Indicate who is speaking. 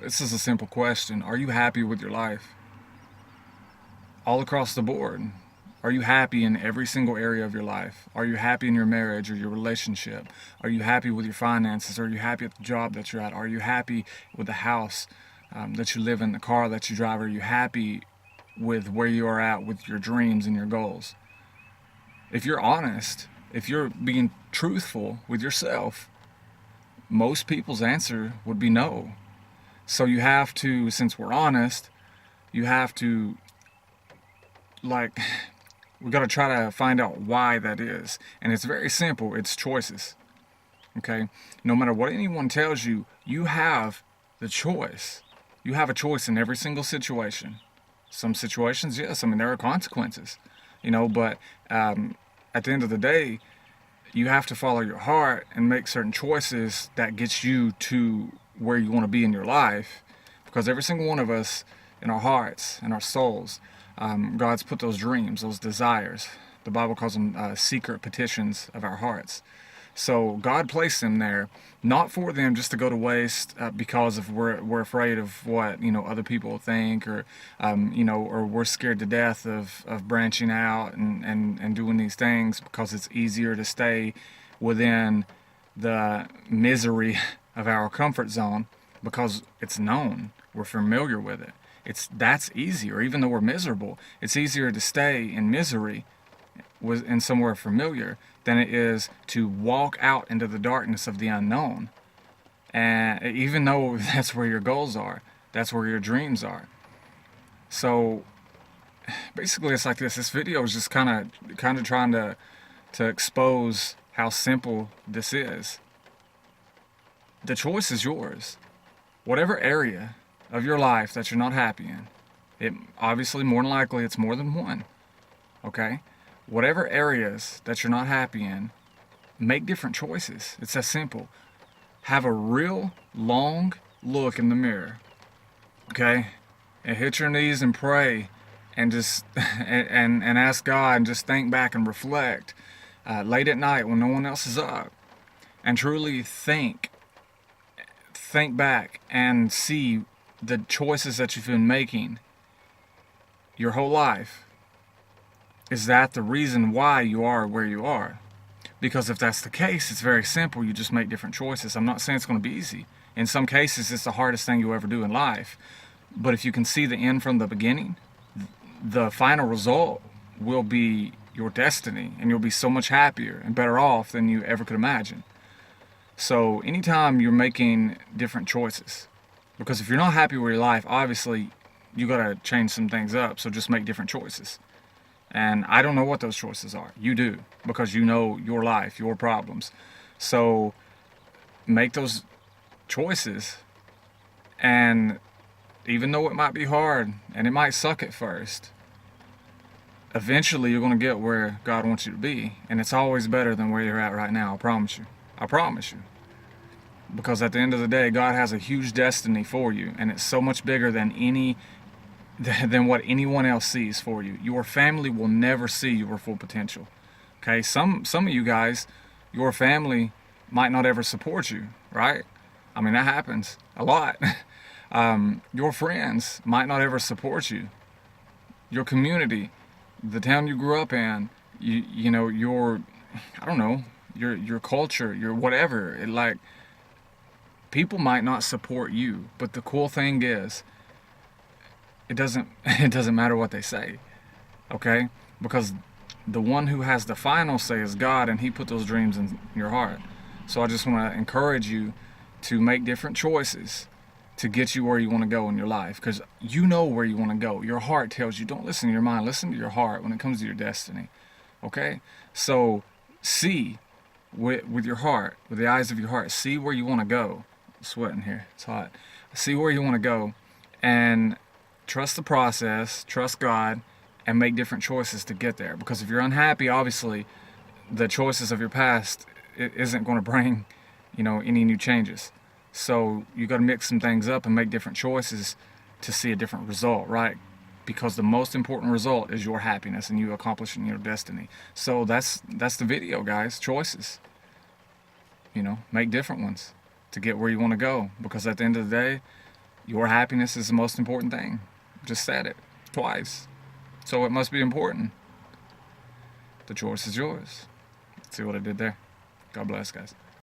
Speaker 1: This is a simple question. Are you happy with your life? All across the board. Are you happy in every single area of your life? Are you happy in your marriage or your relationship? Are you happy with your finances? Are you happy at the job that you're at? Are you happy with the house that you live in, the car that you drive? Are you happy with where you are at with your dreams and your goals? If you're honest, if you're being truthful with yourself, most people's answer would be no. So you have to, since we're honest, you have to, like, we got to try to find out why that is. And it's very simple. It's choices. Okay? No matter what anyone tells you, you have the choice. You have a choice in every single situation. Some situations, yes, I mean, there are consequences, but at the end of the day, you have to follow your heart and make certain choices that gets you to where you want to be in your life. Because every single one of us, in our hearts and our souls, God's put those dreams, those desires. The Bible calls them secret petitions of our hearts. So God placed them there, not for them just to go to waste because of we're afraid of what other people think, or or we're scared to death of branching out and doing these things because it's easier to stay within the misery of our comfort zone because it's known, we're familiar with it. That's easier, even though we're miserable. It's easier to stay in misery was in somewhere familiar than it is to walk out into the darkness of the unknown. And even though that's where your goals are, that's where your dreams are. So basically, it's like this. This video is just kind of trying to expose how simple this is. The choice is yours. Whatever area of your life that you're not happy in, it obviously more than likely it's more than one. Okay? Whatever areas that you're not happy in, make different choices. It's that simple. Have a real long look in the mirror, okay? And hit your knees and pray and just and ask God and just think back and reflect late at night when no one else is up, and truly think back and see the choices that you've been making your whole life. Is that the reason why you are where you are? Because if that's the case, it's very simple. You just make different choices. I'm not saying it's going to be easy. In some cases, it's the hardest thing you'll ever do in life. But if you can see the end from the beginning, the final result will be your destiny, and you'll be so much happier and better off than you ever could imagine. So anytime you're making different choices, because if you're not happy with your life, obviously you got to change some things up. So just make different choices. And I don't know what those choices are. You do, because you know your life, your problems. So make those choices. And even though it might be hard and it might suck at first, eventually you're going to get where God wants you to be. And it's always better than where you're at right now, I promise you. I promise you. Because at the end of the day, God has a huge destiny for you. And it's so much bigger than what anyone else sees for you. Your family will never see your full potential. Okay, some of you guys, your family might not ever support you, right? I mean, that happens a lot. Your friends might not ever support you. Your community, the town you grew up in, your, I don't know, your culture, your whatever. People might not support you, but the cool thing is, it doesn't matter what they say, okay? Because the one who has the final say is God, and He put those dreams in your heart. So I just want to encourage you to make different choices to get you where you want to go in your life, because you know where you want to go. Your heart tells you. Don't listen to your mind. Listen to your heart when it comes to your destiny, okay? So see with your heart, with the eyes of your heart, see where you want to go. I'm sweating here. It's hot. See where you want to go, and trust the process, trust God, and make different choices to get there. Because if you're unhappy, obviously, the choices of your past isn't going to bring, any new changes. So you got to mix some things up and make different choices to see a different result, right? Because the most important result is your happiness and you accomplishing your destiny. So that's the video, guys. Choices. Make different ones to get where you want to go. Because at the end of the day, Your happiness is the most important thing. Just said it twice. So it must be important. The choice is yours. See what I did there? God bless, guys.